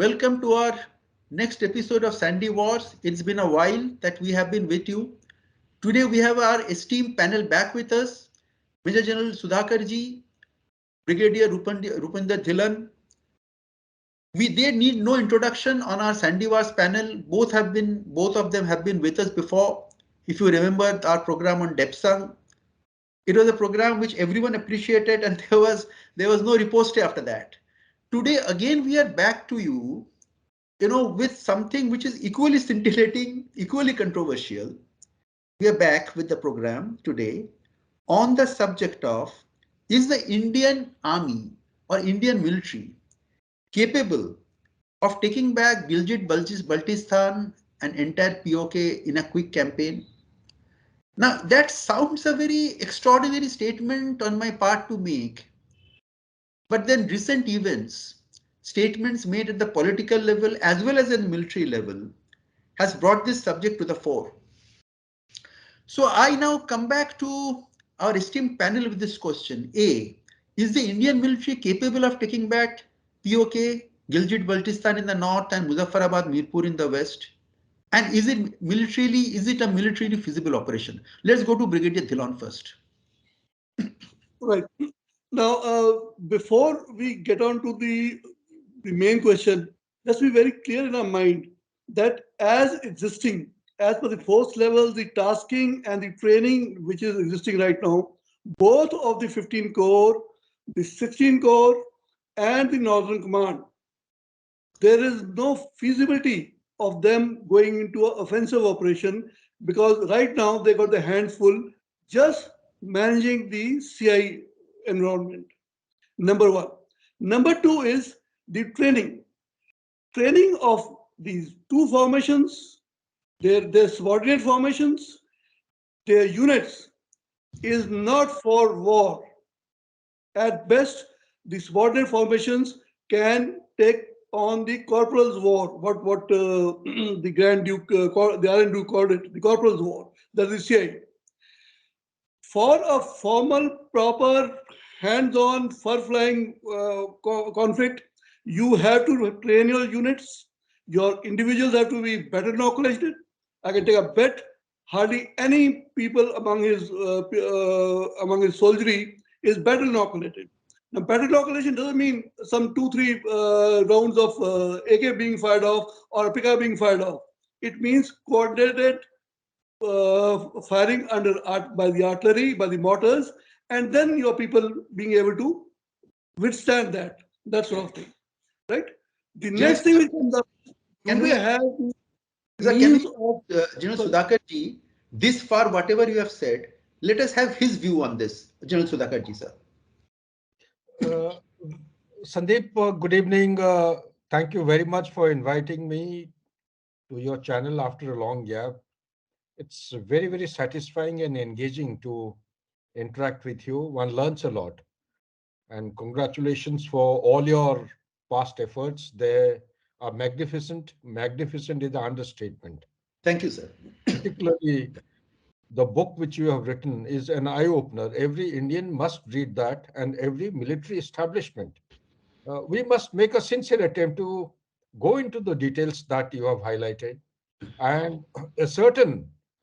Welcome to our next episode of Sandy Wars. It's been a while that we have been with you. Today we have our esteemed panel back with us. Major General Sudhakar Jee, Brigadier Upendra Dwivedi. They need no introduction on our Sandy Wars panel. Both of them have been with us before. If you remember our program on Depsang, it was a program which everyone appreciated, and there was no riposte after that. Today again we are back to you, with something which is equally scintillating, equally controversial. We are back with the program today on the subject of, is the Indian Army or Indian military capable of taking back Gilgit-Baltistan and entire POK in a quick campaign? Now, that sounds a very extraordinary statement on my part to make. But then recent events, statements made at the political level as well as at the military level, has brought this subject to the fore. So I now come back to our esteemed panel with this question. A, is the Indian military capable of taking back POK, Gilgit-Baltistan in the north and Muzaffarabad, Mirpur in the west? And is it a militarily feasible operation? Let's go to Brigadier Dhillon first. Right. Now, before we get on to the main question, let's be very clear in our mind that as per the force level, the tasking and the training which is existing right now, both of the 15 Corps, the 16 Corps, and the Northern Command, there is no feasibility of them going into an offensive operation because right now they got their hands full just managing the CI environment. Number one. Number two is the training. Training of these two formations, their subordinate formations, their units is not for war. At best, the subordinate formations can take on the corporal's war, what the Grand Duke, the Iron Duke called it, the corporal's war, that is CI. For a formal, proper, hands-on, fur-flying conflict, you have to train your units. Your individuals have to be better inoculated. I can take a bet. Hardly any people among his soldiery is better inoculated. Now, better inoculation doesn't mean some 2-3 rounds of AK being fired off or a PK being fired off. It means coordinated firing by the artillery, by the mortars, and then your people being able to withstand that sort of thing, right? The next thing which comes up, General Sudhakar Ji, this far, whatever you have said, let us have his view on this. General Sudhakar Ji, sir. Sandeep, good evening. Thank you very much for inviting me to your channel after a long gap. It's very, very satisfying and engaging to interact with you. One learns a lot. And congratulations for all your past efforts. They are magnificent. Magnificent is the understatement. Thank you, sir. Particularly, the book which you have written is an eye-opener. Every Indian must read that, and every military establishment. We must make a sincere attempt to go into the details that you have highlighted and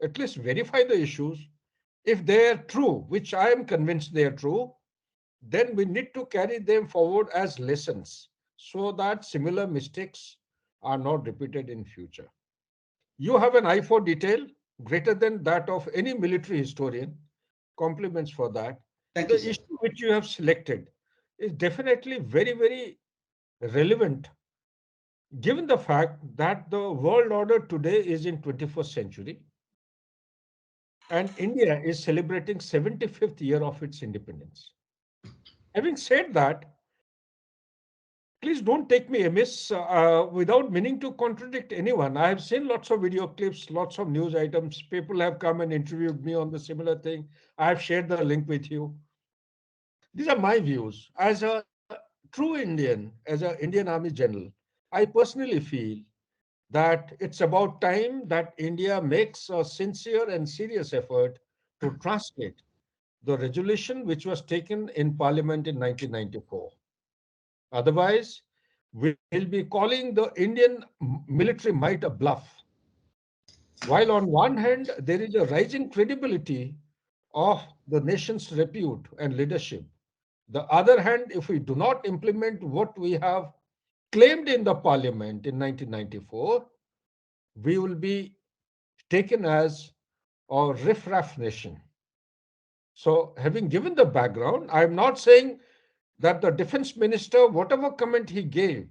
at least verify the issues. If they are true, which I am convinced they are true, then we need to carry them forward as lessons so that similar mistakes are not repeated in future. You have an eye for detail greater than that of any military historian. Compliments for that. Thank you, The issue which you have selected is definitely very, very relevant given the fact that the world order today is in 21st century and India is celebrating 75th year of its independence. Having said that, please don't take me amiss without meaning to contradict anyone. I have seen lots of video clips, lots of news items. People have come and interviewed me on the similar thing. I have shared the link with you. These are my views. As a true Indian, as an Indian Army general, I personally feel that it's about time that India makes a sincere and serious effort to translate the resolution which was taken in Parliament in 1994. Otherwise, will be calling the Indian military might a bluff. While on one hand, there is a rising credibility of the nation's repute and leadership. The other hand, if we do not implement what we have claimed in the parliament in 1994, we will be taken as a riff-raff nation. So, having given the background, I am not saying that the defense minister, whatever comment he gave,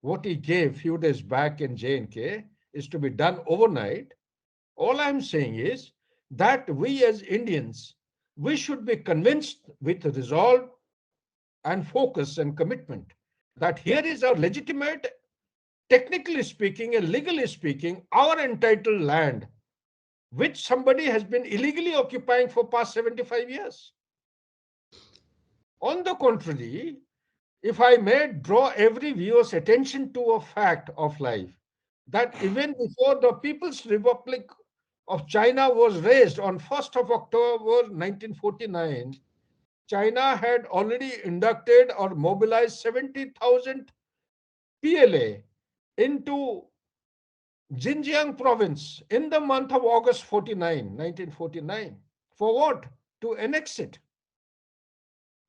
what he gave few days back in J&K is to be done overnight. All I'm saying is that we as Indians, we should be convinced with resolve and focus and commitment that here is our legitimate, technically speaking and legally speaking, our entitled land, which somebody has been illegally occupying for past 75 years. On the contrary, if I may draw every viewer's attention to a fact of life, that even before the People's Republic of China was raised on 1st of October 1949, China had already inducted or mobilized 70,000 PLA into Xinjiang province in the month of August 1949. For what? To annex it.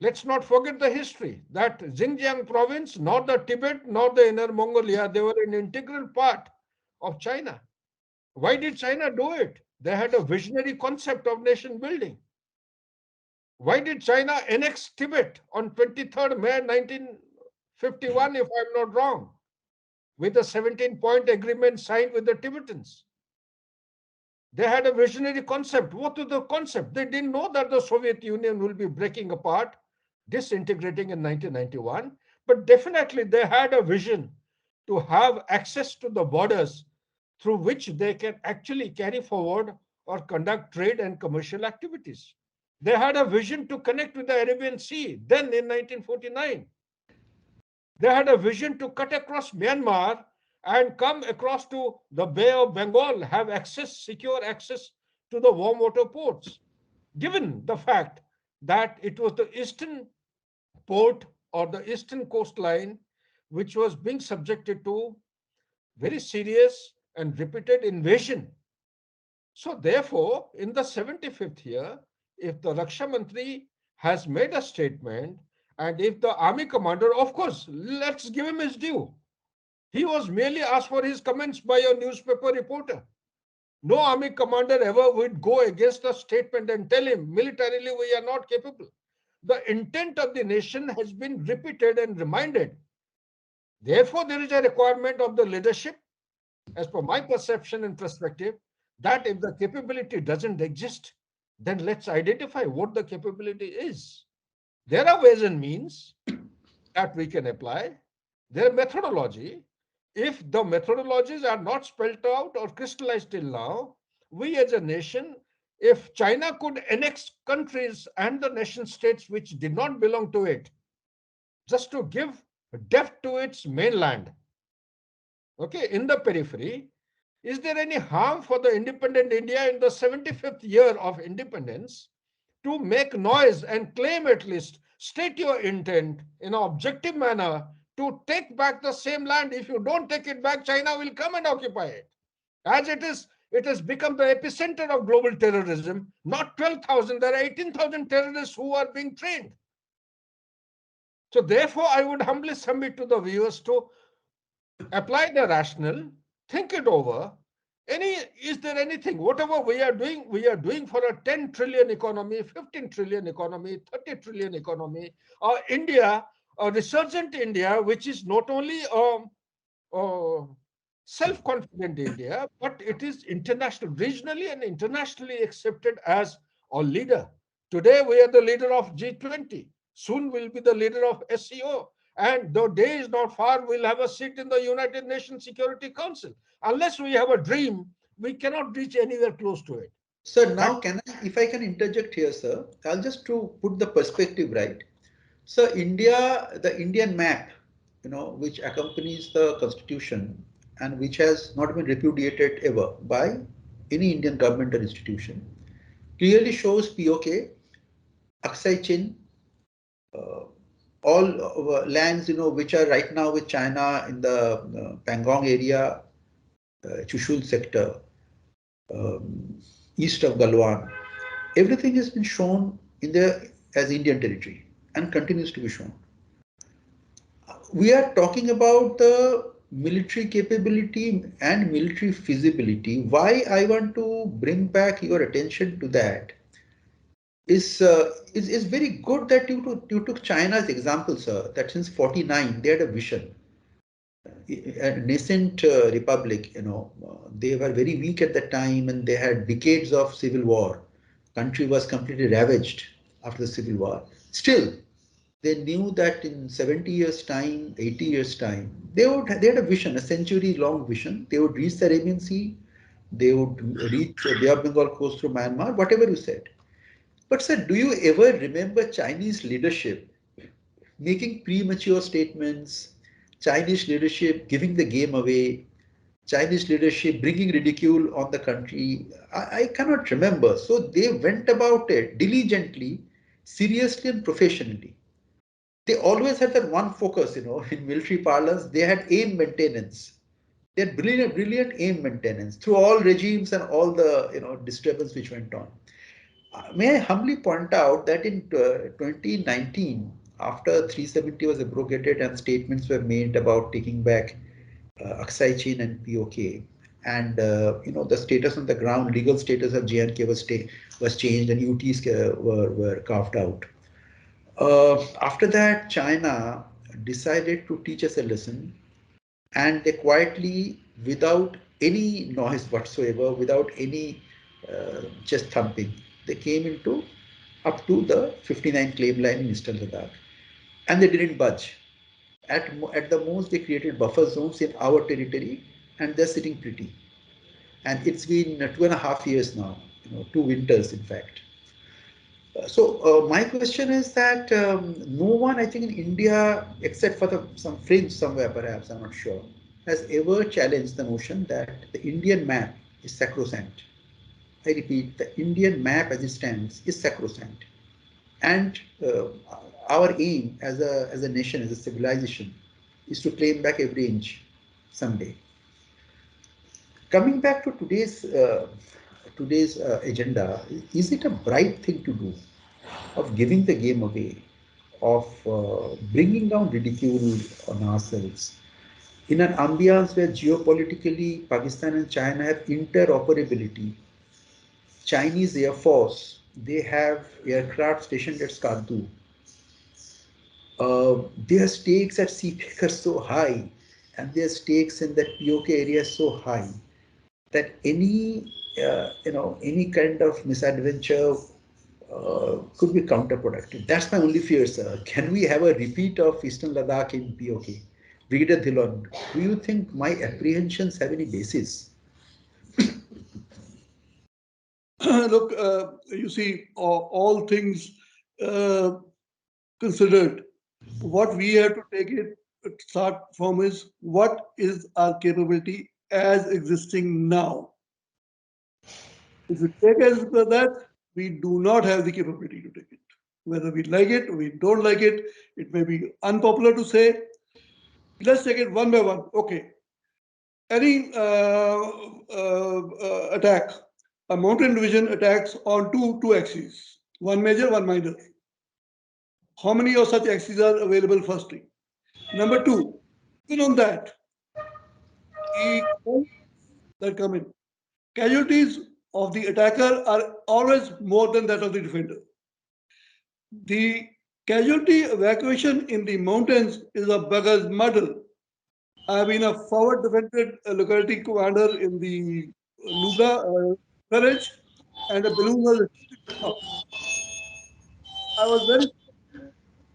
Let's not forget the history that Xinjiang province, nor the Tibet, nor the Inner Mongolia, they were an integral part of China. Why did China do it? They had a visionary concept of nation building. Why did China annex Tibet on 23rd May 1951, if I'm not wrong, with a 17-point agreement signed with the Tibetans? They had a visionary concept. What was the concept? They didn't know that the Soviet Union will be breaking apart, disintegrating in 1991, but definitely they had a vision to have access to the borders through which they can actually carry forward or conduct trade and commercial activities. They had a vision to connect with the Arabian Sea, then in 1949. They had a vision to cut across Myanmar and come across to the Bay of Bengal, have access, secure access to the warm water ports, given the fact that it was the eastern port or the eastern coastline which was being subjected to very serious and repeated invasion. So therefore, in the 75th year, if the Raksha Mantri has made a statement and if the army commander, of course, let's give him his due. He was merely asked for his comments by a newspaper reporter. No army commander ever would go against a statement and tell him, militarily, we are not capable. The intent of the nation has been repeated and reminded. Therefore, there is a requirement of the leadership, as per my perception and perspective, that if the capability doesn't exist, then let's identify what the capability is. There are ways and means that we can apply. Their methodology, if the methodologies are not spelled out or crystallized till now, we as a nation, if China could annex countries and the nation states which did not belong to it, just to give depth to its mainland, okay, in the periphery, is there any harm for the independent India in the 75th year of independence to make noise and claim, at least state your intent in an objective manner to take back the same land? If you don't take it back, China will come and occupy it. As it has become the epicenter of global terrorism. Not 12,000, there are 18,000 terrorists who are being trained. So therefore, I would humbly submit to the viewers to apply the rationale, think it over. Is there anything, whatever we are doing for a 10 trillion economy, 15 trillion economy, 30 trillion economy, India, a resurgent India, which is not only self-confident India, but it is international, regionally and internationally accepted as a leader. Today, we are the leader of G20. Soon we'll be the leader of SCO. And the day is not far, we'll have a seat in the United Nations Security Council. Unless we have a dream, we cannot reach anywhere close to it. Sir, now if I can interject here, sir, I'll just to put the perspective right. So India, the Indian map, which accompanies the constitution and which has not been repudiated ever by any Indian government or institution, clearly shows POK, Aksai Chin, all lands, which are right now with China in the Pangong area, Chushul sector, um, east of Galwan. Everything has been shown in the as Indian territory and continues to be shown. We are talking about the military capability and military feasibility. Why I want to bring back your attention to that is very good that you took China as example, sir. That since '49 they had a vision, a nascent republic. They were very weak at the time, and they had decades of civil war. Country was completely ravaged after the civil war. Still, they knew that in 70 years' time, 80 years' time, they had a vision, a century-long vision. They would reach the Arabian Sea, they would reach Bay of Bengal coast through Myanmar, whatever you said. But sir, do you ever remember Chinese leadership making premature statements, Chinese leadership giving the game away, Chinese leadership bringing ridicule on the country? I cannot remember. So they went about it diligently, seriously, and professionally. They always had that one focus, in military parlance, they had aim maintenance. They had brilliant aim maintenance through all regimes and all the, disturbance which went on. May I humbly point out that in 2019, after 370 was abrogated and statements were made about taking back Aksai Chin and POK, and the status on the ground, legal status of JNK was changed and UTs were carved out. After that, China decided to teach us a lesson, and they quietly, without any noise whatsoever, without any chest thumping, they came into up to the 59 claim line in Eastern Ladakh, and they didn't budge. At the most, they created buffer zones in our territory, and they're sitting pretty. And it's been 2.5 years now, 2 winters, in fact. So my question is that no one, I think, in India, except for some fringe somewhere, perhaps I'm not sure, has ever challenged the notion that the Indian map is sacrosanct. I repeat, the Indian map as it stands is sacrosanct, and our aim as a nation, as a civilization, is to claim back every inch someday. Coming back to today's agenda, is it a bright thing to do of giving the game away, of bringing down ridicule on ourselves in an ambiance where geopolitically Pakistan and China have interoperability? Chinese Air Force, they have aircraft stationed at Skardu. Their stakes at CPEC are so high, and their stakes in that POK area is so high that any kind of misadventure could be counterproductive. That's my only fear, sir. Can we have a repeat of Eastern Ladakh in POK? Brigadier Dhillon, do you think my apprehensions have any basis? Look, you see, all things uh, considered, what we have to take it start from is what is our capability as existing now. If we take as per that, we do not have the capability to take it. Whether we like it or we don't like it may be unpopular to say. Let's take it one by one. Okay. Any attack, a mountain division attacks on two axes, one major, one minor. How many of such axes are available, firstly? Number two, even on that, the that come in, casualties of the attacker are always more than that of the defender. The casualty evacuation in the mountains is a beggar's muddle. I've been a forward defended locality commander in the Nubra courage, and a balloon was up. I was very,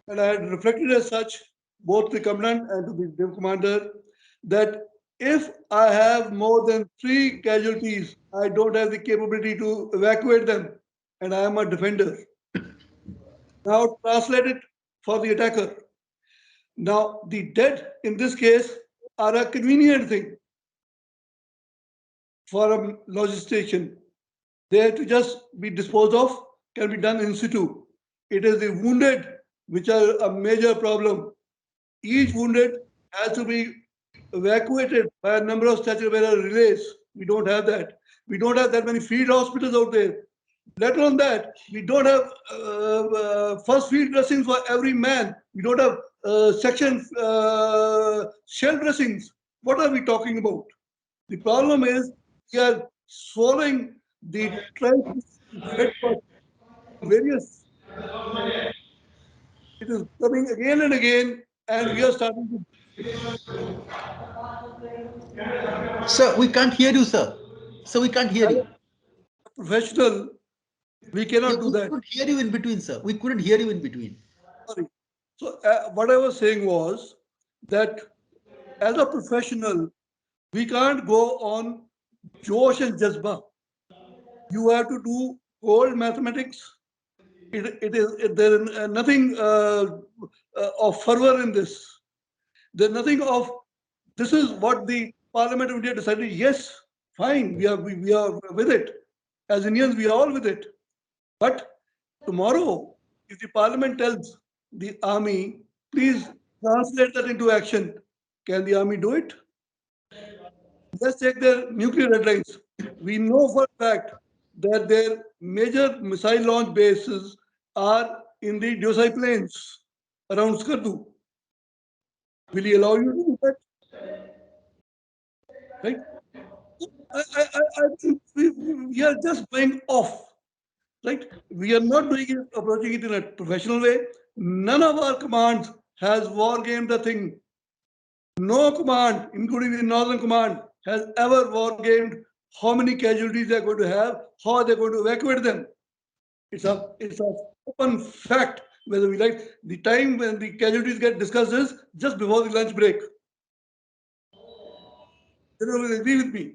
and I had reflected as such, both the commandant and to the div commander, that if I have more than 3 casualties, I don't have the capability to evacuate them, and I am a defender. Now translate it for the attacker. Now the dead in this case are a convenient thing for a logistician. They have to just be disposed of, can be done in situ. It is the wounded which are a major problem. Each wounded has to be evacuated by a number of stretcher bearer relays. We don't have that. We don't have that many field hospitals out there. Let alone that, we don't have first field dressings for every man. We don't have section shell dressings. What are we talking about? The problem is we are swallowing the trend various. It is coming again and again, and we are starting to. Sir, we can't hear you, sir. Sir, we can't hear As you. a professional, we Yeah, cannot do we that. couldn't hear you in between, sir. We couldn't hear you in between. Sorry. So, what I was saying was that as a professional, we can't go on Josh and Jazba. You have to do cold mathematics. There is nothing of fervor in this. There's nothing of this is what the Parliament of India decided. Yes, fine, we are with it. As Indians, we are all with it. But tomorrow, if the Parliament tells the army, please translate that into action, can the army do it? Let's take their nuclear deadlines. We know for a fact that their major missile launch bases are in the Dosai plains around Skardu. Will he allow you to do that? Right? I think we are just going off. Right? We are not doing it, approaching it in a professional way. None of our commands has war gamed the thing. No command, including the Northern Command, has ever war gamed how many casualties they are going to have, how they are going to evacuate them. It's a open fact. Whether we like the time when the casualties get discussed is just before the lunch break. You will agree with me.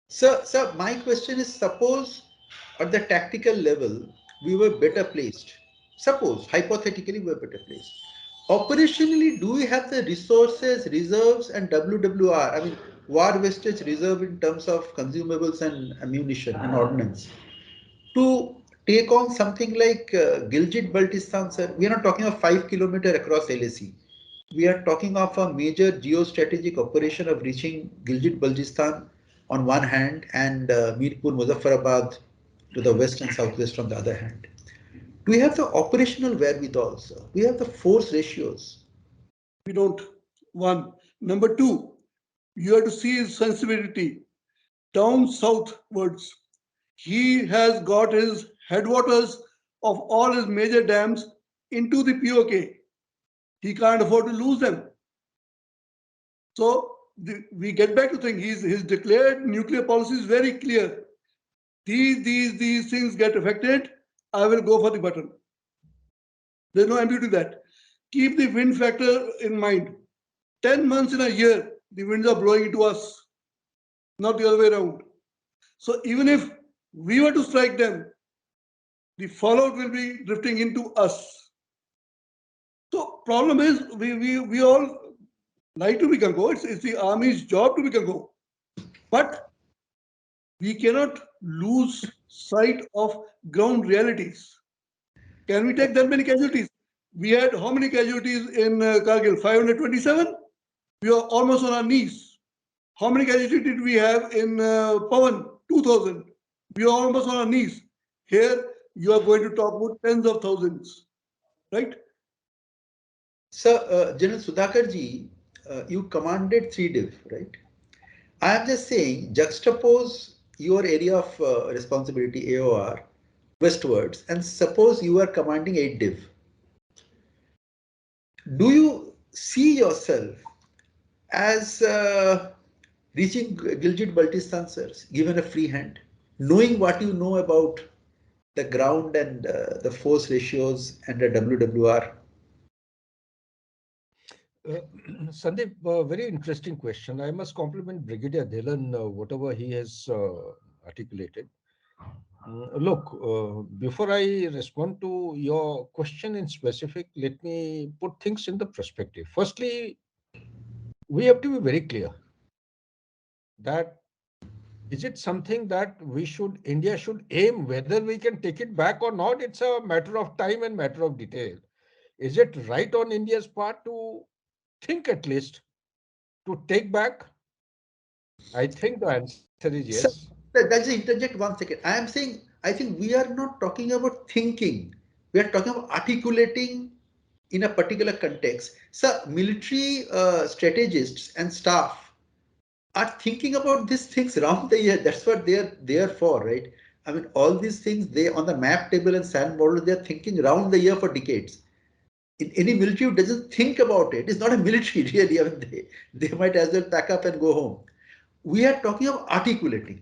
Sir, my question is, suppose at the tactical level, we were better placed. Suppose, hypothetically, we were better placed. Operationally, do we have the resources, reserves, and WWR? I mean, war wastage reserve in terms of consumables and ammunition and ordnance to take on something like Gilgit-Baltistan, sir. We are not talking of 5 kilometers across LAC. We are talking of a major geostrategic operation of reaching Gilgit-Baltistan on one hand and Mirpur, Muzaffarabad to the west and southwest on the other hand. Do we have the operational wherewithal, sir? We have the force ratios. We don't. One. Number two, you have to see his sensibility down southwards. He has got his headwaters of all his major dams into the POK. He can't afford to lose them. So we get back to thing. His declared nuclear policy is very clear. These things get affected, I will go for the button. There's no ambiguity to that. Keep the wind factor in mind. 10 months in a year, the winds are blowing into us, not the other way around. So even if we were to strike them, the fallout will be drifting into us. So problem is we all like to become go. It's the army's job to become go. But we cannot lose sight of ground realities. Can we take that many casualties? We had how many casualties in Kargil? 527? We are almost on our knees. How many casualties did we have in Pawan? 2000. We are almost on our knees. Here, you are going to talk about tens of thousands, right? Sir, General Sudhakar Jee, you commanded 3 div, right? I am just saying, juxtapose your area of responsibility, AOR, westwards, and suppose you are commanding 8 div. Do you see yourself as reaching Gilgit-Baltistan, sir, given a free hand, knowing what you know about the ground and the force ratios and the WWR? Sandeep, very interesting question. I must compliment Brigadier Dhillon, whatever he has articulated. Look, before I respond to your question in specific, let me put things in the perspective. Firstly, we have to be very clear that is it something that India should aim, whether we can take it back or not, it's a matter of time and matter of detail. Is it right on India's part to think at least to take back? I think the answer is yes. So that's interject 1 second. I am saying I think we are not talking about thinking. We are talking about articulating in a particular context. So military strategists and staff are thinking about these things around the year. That's what they are there for, right? I mean, all these things they on the map table and sand model they are thinking around the year for decades. In any military who doesn't think about it, it's not a military really. I mean, they might as well pack up and go home. We are talking of articulating.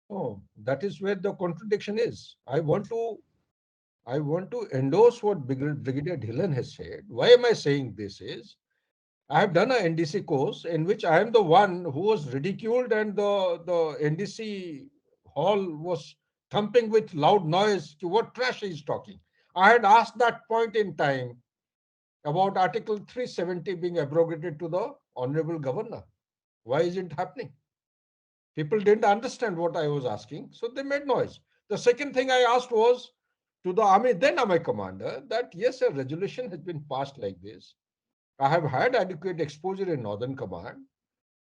No, that is where the contradiction is. I want to endorse what Brigadier Dhillon has said. Why am I saying this is I have done a NDC course in which I am the one who was ridiculed and the NDC hall was thumping with loud noise to what trash he is talking. I had asked that point in time about Article 370 being abrogated to the Honorable Governor. Why is it happening? People didn't understand what I was asking, so they made noise. The second thing I asked was to the army, then army commander, that yes, a resolution has been passed like this. I have had adequate exposure in Northern Command,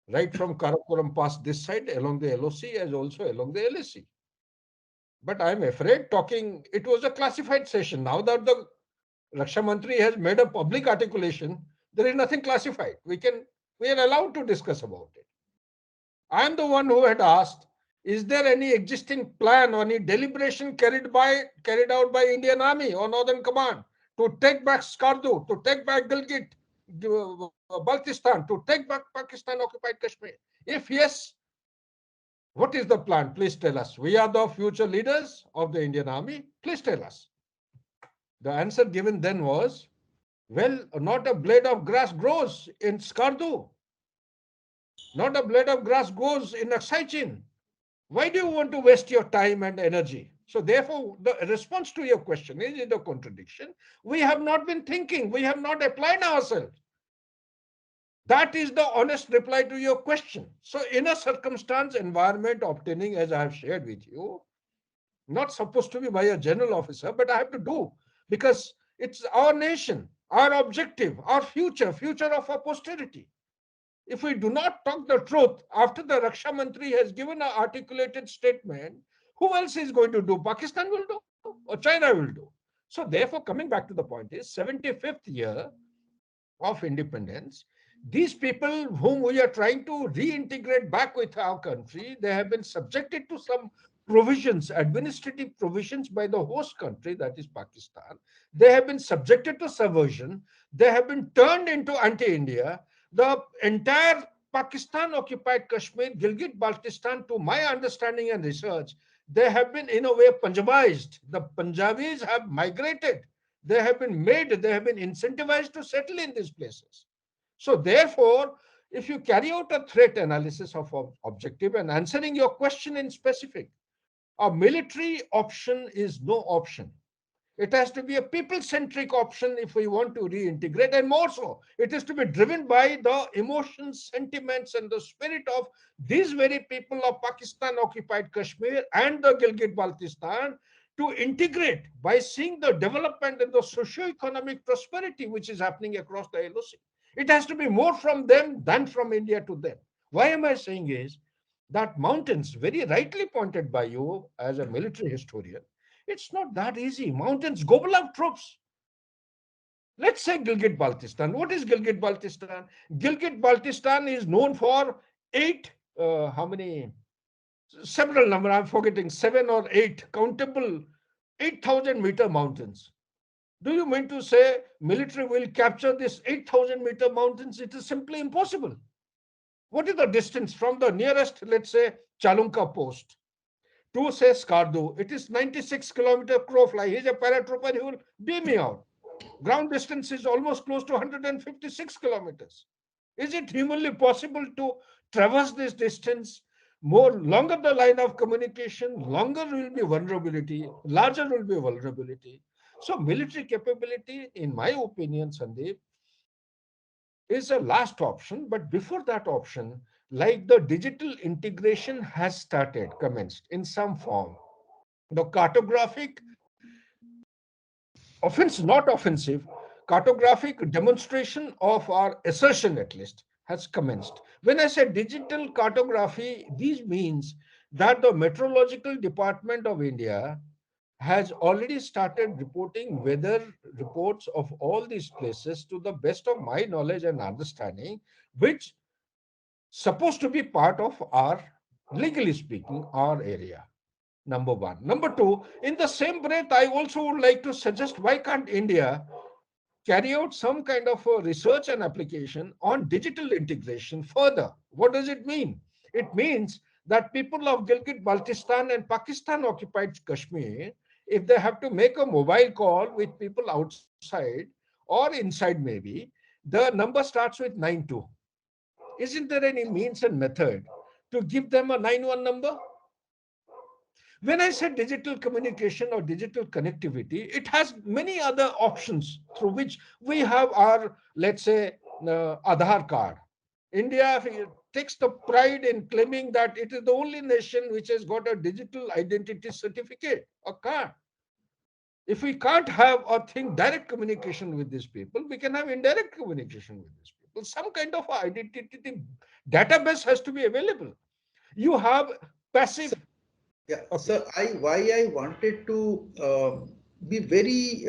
right from Karakoram past this side along the LOC as also along the LAC. But I'm afraid talking, it was a classified session. Now that the Raksha Mantri has made a public articulation, there is nothing classified. We are allowed to discuss about it. I am the one who had asked, is there any existing plan or any deliberation carried out by Indian Army or Northern Command to take back Skardu, to take back Gilgit, Baltistan, to take back Pakistan-occupied Kashmir? If yes, what is the plan? Please tell us. We are the future leaders of the Indian Army. Please tell us. The answer given then was, well, not a blade of grass grows in Skardu. Not a blade of grass grows in Aksai. Why do you want to waste your time and energy? So therefore, the response to your question is a contradiction. We have not been thinking. We have not applied ourselves. That is the honest reply to your question. So in a circumstance, environment obtaining, as I have shared with you, not supposed to be by a general officer, but I have to do because it's our nation, our objective, our future of our posterity. If we do not talk the truth after the Raksha Mantri has given an articulated statement, who else is going to do? Pakistan will do or China will do. So therefore, coming back to the point is 75th year of independence, these people whom we are trying to reintegrate back with our country, they have been subjected to some provisions, administrative provisions by the host country, that is Pakistan. They have been subjected to subversion. They have been turned into anti-India. The entire Pakistan-occupied Kashmir, Gilgit-Baltistan, to my understanding and research, they have been in a way Punjabized. The Punjabis have migrated. They have been made, they have been incentivized to settle in these places. So therefore, if you carry out a threat analysis of objective and answering your question in specific, a military option is no option. It has to be a people-centric option if we want to reintegrate, and more so, it is to be driven by the emotions, sentiments, and the spirit of these very people of Pakistan-occupied Kashmir and the Gilgit-Baltistan to integrate by seeing the development and the socio-economic prosperity which is happening across the LOC. It has to be more from them than from India to them. Why am I saying is that mountains, very rightly pointed by you as a military historian, it's not that easy. Mountains gobble up troops. Let's say Gilgit Baltistan. What is Gilgit Baltistan? Gilgit Baltistan is known for how many? Several number, I'm forgetting, 7 or 8 countable 8,000-meter mountains. Do you mean to say military will capture this 8,000-meter mountains? It is simply impossible. What is the distance from the nearest, let's say, Chalunka post to say Skardu? It is 96-kilometer crow fly. He's a paratrooper, he will beam me out. Ground distance is almost close to 156 kilometers. Is it humanly possible to traverse this distance? More longer the line of communication, longer will be vulnerability, larger will be vulnerability. So military capability, in my opinion, Sandeep, is a last option. But before that option, like the digital integration has started, commenced in some form. The cartographic offense, not offensive, cartographic demonstration of our assertion at least has commenced. When I say digital cartography, this means that the Meteorological Department of India has already started reporting weather reports of all these places to the best of my knowledge and understanding, which supposed to be part of our, legally speaking, our area. Number one. Number two, in the same breath, I also would like to suggest why can't India carry out some kind of a research and application on digital integration further? What does it mean? It means that people of Gilgit, Baltistan, and Pakistan occupied Kashmir, if they have to make a mobile call with people outside or inside, maybe, the number starts with 92. Isn't there any means and method to give them a 91 number? When I say digital communication or digital connectivity, it has many other options through which we have our, let's say, Aadhaar card. India takes the pride in claiming that it is the only nation which has got a digital identity certificate, a card. If we can't have or think direct communication with these people, we can have indirect communication with these people. Some kind of identity database has to be available. You have So, passive. yeah, Okay. so why I wanted to be very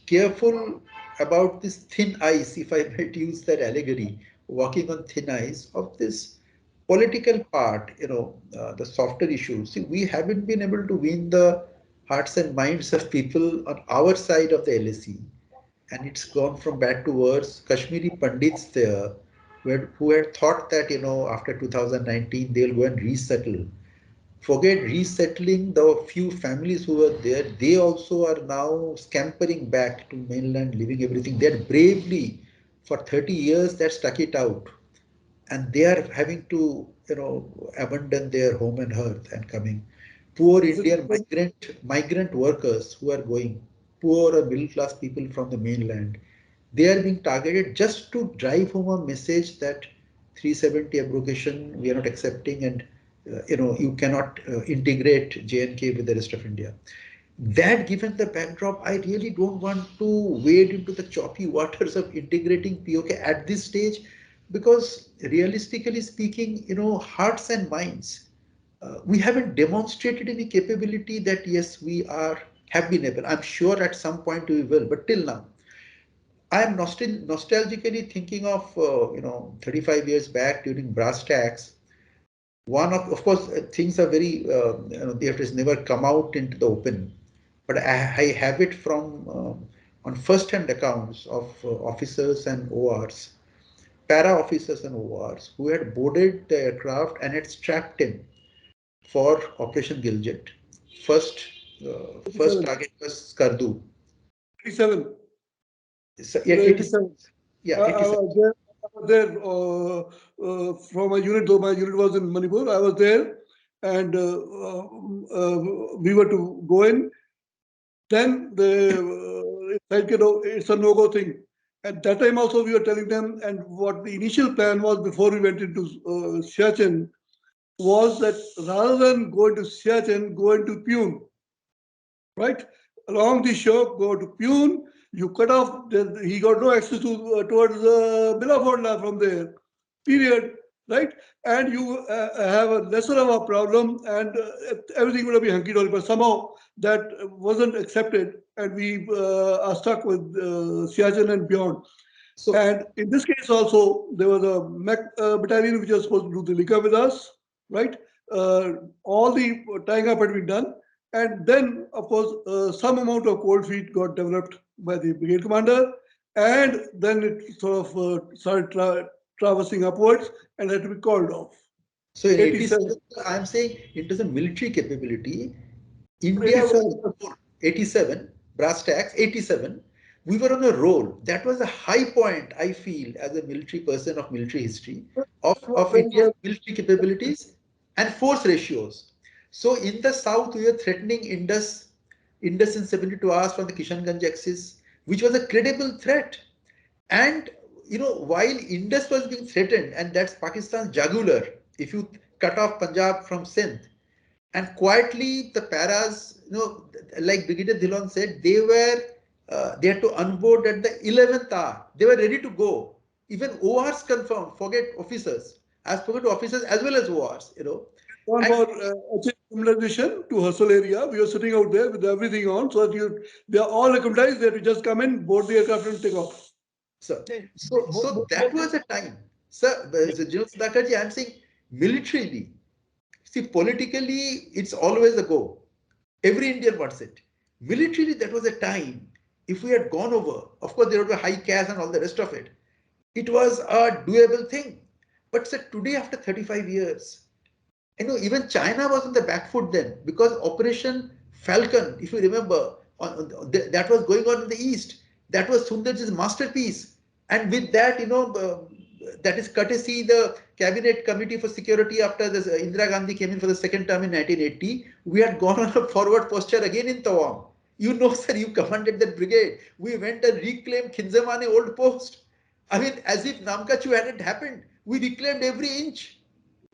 careful about this thin ice, if I might use that allegory, walking on thin ice of this political part, the softer issues. See, we haven't been able to win the hearts and minds of people on our side of the LSE, and it's gone from bad to worse. Kashmiri Pandits there, who had thought that, after 2019 they'll go and resettle. Forget resettling the few families who were there. They also are now scampering back to mainland, leaving everything. They're bravely, for 30 years, they stuck it out. And they are having to, abandon their home and hearth and coming. Poor Is it Indian migrant workers who are going, poor or middle class people from the mainland, they are being targeted just to drive home a message that 370 abrogation we are not accepting, and you cannot integrate JNK with the rest of India. That given the backdrop, I really don't want to wade into the choppy waters of integrating POK at this stage, because realistically speaking, hearts and minds, we haven't demonstrated any capability that yes, we have been able. I'm sure at some point we will, but till now, I am nostalgically thinking of 35 years back during brass tacks. One of course, things are very, they have never come out into the open, but I have it from on first-hand accounts of officers and ORs, para officers and ORs who had boarded the aircraft and had strapped in for Operation Gilgit. First, first 87? target was Skardu. 87. So, yeah, You know, 87. 87. Yeah, I 87. was there. I was there from my unit, though my unit was in Manipur. I was there, and we were to go in. Then it's like, it's a no-go thing. At that time also we were telling them, and what the initial plan was before we went into Siachen was that rather than go into Siachen, go into Pune, right? Along the shore, go to Pune, you cut off, he got no access to towards Bilafondla from there, period, right? And you have a lesser of a problem, and everything would have been hunky-dory, but somehow that wasn't accepted, and we are stuck with Siachen and beyond. So, And in this case also, there was a mech battalion which was supposed to do the Lika with us, right? All the tying up had been done. And then, of course, some amount of cold feet got developed by the brigade commander. And then it sort of started traversing upwards and had to be called off. so in 87, 87, I'm saying in terms of military capability, India was 87. on a roll. 87, brass tacks, 87. We were on a roll. That was a high point, I feel, as a military person of military history, of Very India's well. military capabilities and force ratios. So in the south, we were threatening Indus in 72 hours from the Kishanganj axis, which was a credible threat. And while Indus was being threatened, and that's Pakistan's jugular, if you cut off Punjab from Sindh, and quietly the paras, like Brigadier Dhillon said, they were They had to unboard at the 11th hour. They were ready to go. Even ORs confirmed, forget officers. I've spoken to officers as well as ORs, you know. On And for acclimatization to hustle area. We are sitting out there with everything on, so that they are all acclimatized. They have to just come in, board the aircraft, and take off. so, They- so that was a time. Sir, General Sudhakar Ji, I'm saying militarily, see, politically, it's always a go. Every Indian wants it. Militarily, that was a time. If we had gone over, of course, there would be high cash and all the rest of it. It was a doable thing. But sir, today, after 35 years, you know, even China was on the back foot then because Operation Falcon, if you remember, that was going on in the east. That was Sundarji's masterpiece. And with that, you know, that is courtesy the Cabinet Committee for Security after this, Indira Gandhi came in for the second term in 1980. We had gone on a forward posture again in Tawang. You know, sir, you commanded that brigade. We went and reclaimed Khinzamani old post. I mean, as if Namkachu hadn't happened. We reclaimed every inch.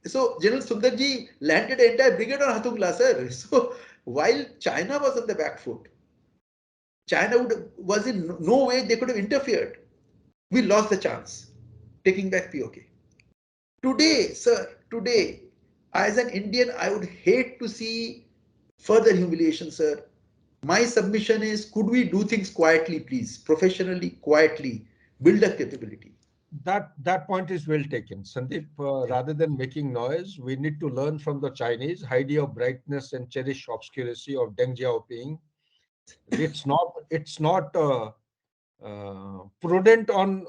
So General Sundarji landed the entire brigade on Hathungla, sir. So while China was on the back foot, was in no way they could have interfered. We lost the chance, taking back POK. Today, sir, today, as an Indian, I would hate to see further humiliation, sir. My submission is, could we do things quietly, please, professionally, quietly, build a capability? That point is well taken, Sandeep. Rather than making noise, we need to learn from the Chinese. Hide your brightness and cherish obscuracy of Deng Xiaoping. It's not prudent on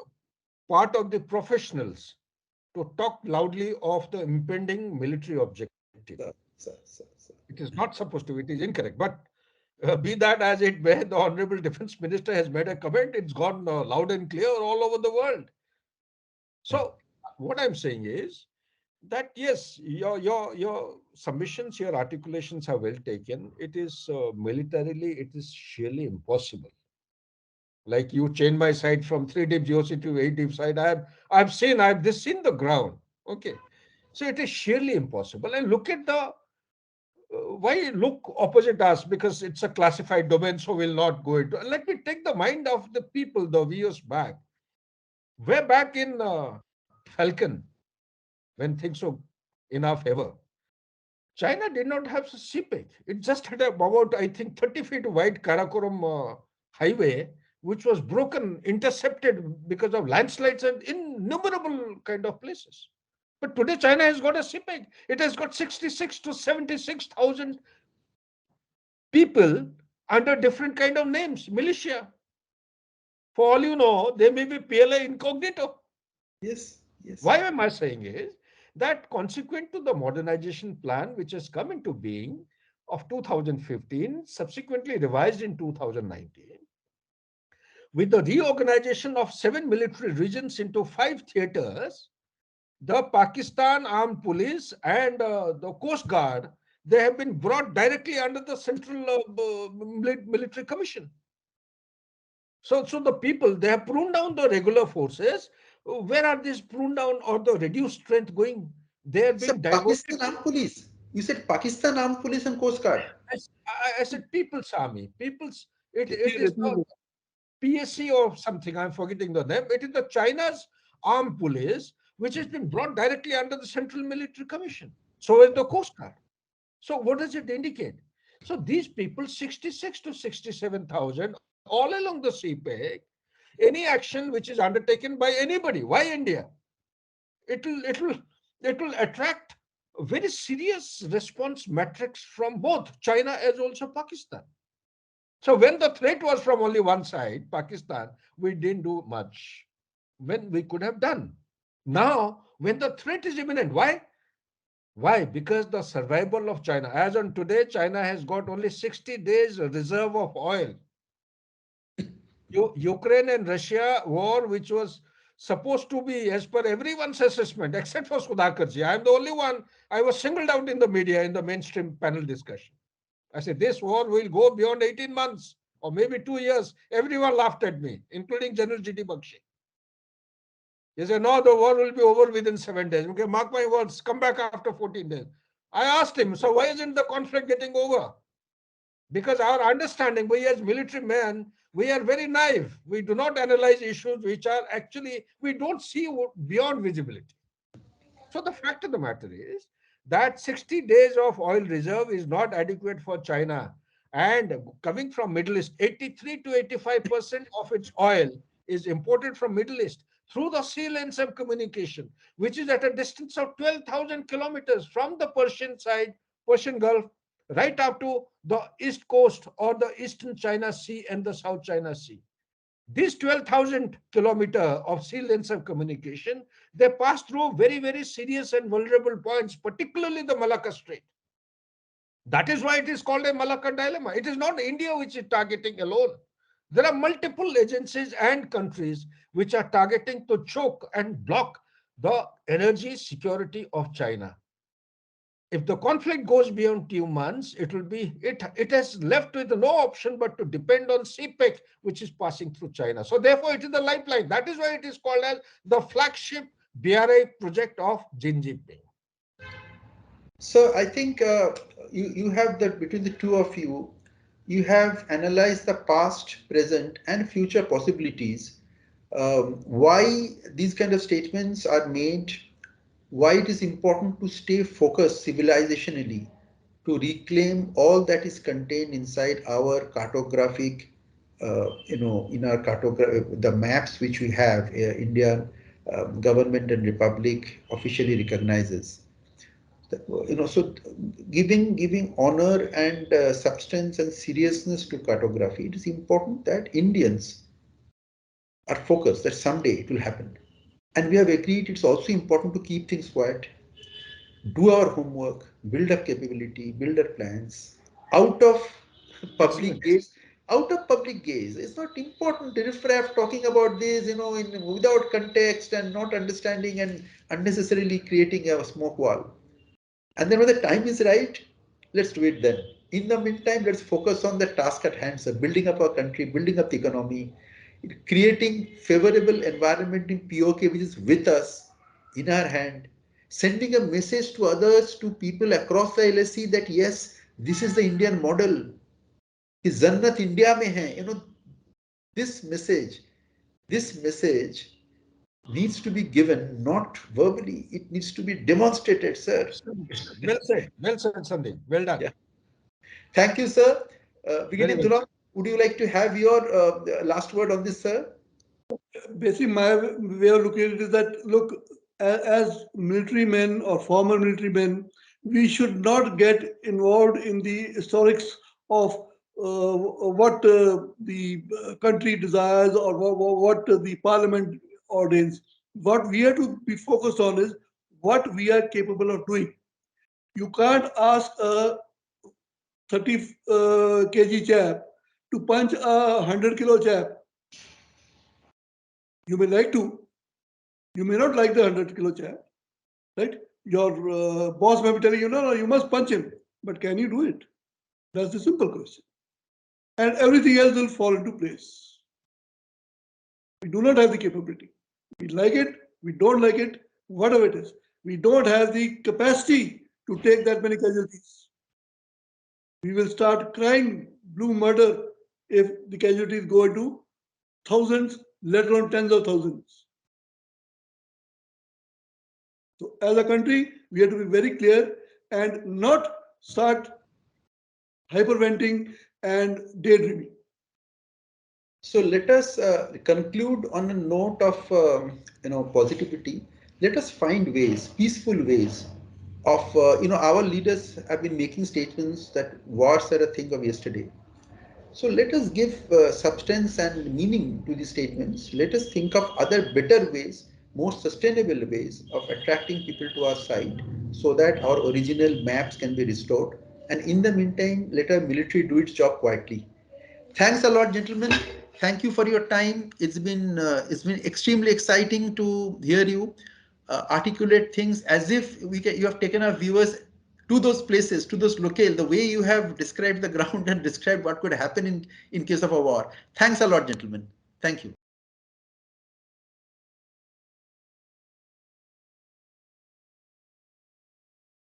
part of the professionals to talk loudly of the impending military objective. Sir. It is not supposed to. It is incorrect. But be that as it may, the Honorable Defense Minister has made a comment. It's gone loud and clear all over the world. So what I'm saying is that yes, your submissions, your articulations are well taken. It is militarily, it is sheerly impossible. Like you change my side from 3 deep GOC to 8 deep side. I've this seen the ground. Okay. So it is sheerly impossible. And look at the why look opposite us, because it's a classified domain, so we'll not go into. Let me take the mind of the people, the VOs back. Way back in Falcon, when things were in our favor, China did not have a seepage. It just had about, I think, 30 feet wide Karakoram highway, which was broken, intercepted because of landslides and innumerable kind of places. But today, China has got a seepage. It has got 66 to 76,000 people under different kind of names, militia. For all you know, they may be PLA incognito. Yes, yes. Why am I saying is that consequent to the modernization plan, which has come into being of 2015, subsequently revised in 2019, with the reorganization of 7 military regions into 5 theaters, the Pakistan Armed Police and the Coast Guard, they have been brought directly under the Central Military Commission. So the people, they have pruned down the regular forces. Where are these pruned down or the reduced strength going? They are Sir, being diverted Pakistan to. Armed Police. You said Pakistan Armed Police and Coast Guard. I said People's Army. It is the Refusal. PSC or something. I'm forgetting the name. It is the China's armed police, which has been brought directly under the Central Military Commission. So is the Coast Guard. So what does it indicate? So these people, 66 to 67,000, all along the CPEC, any action which is undertaken by anybody, why India? It will it will it will attract very serious response metrics from both China as also Pakistan. So when the threat was from only one side, Pakistan, we didn't do much when we could have done. Now, when the threat is imminent, why? Why? Because the survival of China, as on today, China has got only 60 days reserve of oil. Ukraine and Russia war, which was supposed to be, as per everyone's assessment, except for Sudhakar Jee. I'm the only one, I was singled out in the media in the mainstream panel discussion. I said, this war will go beyond 18 months or maybe 2 years. Everyone laughed at me, including General G.D. Bakshi. He said, no, the war will be over within 7 days. Okay, mark my words, come back after 14 days. I asked him, so why isn't the conflict getting over? Because our understanding, we as military men, we are very naive. We do not analyze issues which are actually, we don't see beyond visibility. So the fact of the matter is that 60 days of oil reserve is not adequate for China. And coming from Middle East, 83 to 85% of its oil is imported from Middle East through the sea lanes of communication, which is at a distance of 12,000 kilometers from the Persian side, Persian Gulf, right up to the east coast or the Eastern China Sea and the South China Sea. These 12,000 kilometer of sea lanes of communication, they pass through very, very serious and vulnerable points, particularly the Malacca Strait. That is why it is called a Malacca dilemma. It is not India which is targeting alone. There are multiple agencies and countries which are targeting to choke and block the energy security of China. If the conflict goes beyond 2 months, it has left with no option but to depend on CPEC, which is passing through China. So therefore, it is the lifeline. That is why it is called as the flagship BRI project of Xi Jinping. So I think you have that between the two of you, you have analyzed the past, present, and future possibilities. Why these kind of statements are made, why it is important to stay focused civilizationally to reclaim all that is contained inside our cartographic, in our cartograph, the maps which we have, India government and republic officially recognizes. So giving honor and substance and seriousness to cartography, it is important that Indians are focused that someday it will happen. And we have agreed it's also important to keep things quiet, do our homework, build up capability, build our plans out of public gaze. Out of public gaze, it's not important. Riffraff talking about this, without context and not understanding and unnecessarily creating a smoke wall. And then when the time is right, let's do it then. In the meantime, let's focus on the task at hand, so building up our country, building up the economy, creating favorable environment in POK, which is with us, in our hand, sending a message to others, to people across the LSC that yes, this is the Indian model. Is Jannat India mein hai. This message, this message needs to be given, not verbally. It needs to be demonstrated, sir. Well said, Sandeep. Well done. Yeah. Thank you, sir. Brigadier Very well. Dhillon, would you like to have your last word on this, sir? Basically, my way of looking at it is that, look, as military men or former military men, we should not get involved in the historics of what the country desires or what the parliament ordains. What we have to be focused on is what we are capable of doing. You can't ask a 30 kg chap to punch a 100-kilo chap. You may like to, you may not like the 100-kilo chap, right? Your boss may be telling you, no, you must punch him. But can you do it? That's the simple question. And everything else will fall into place. We do not have the capability. We like it, we don't like it, whatever it is. We don't have the capacity to take that many casualties. We will start crying blue murder if the casualties go into thousands, let alone tens of thousands. So as a country, we have to be very clear and not start hyperventing and daydreaming. So let us conclude on a note of positivity. Let us find ways, peaceful ways of our leaders have been making statements that wars are a thing of yesterday. So let us give substance and meaning to these statements. Let us think of other better ways, more sustainable ways of attracting people to our side so that our original maps can be restored. And in the meantime, let our military do its job quietly. Thanks a lot, gentlemen. Thank you for your time. It's been extremely exciting to hear you articulate things as if you have taken our viewers to those places, to those locale, the way you have described the ground and described what could happen in case of a war. Thanks a lot, gentlemen. Thank you.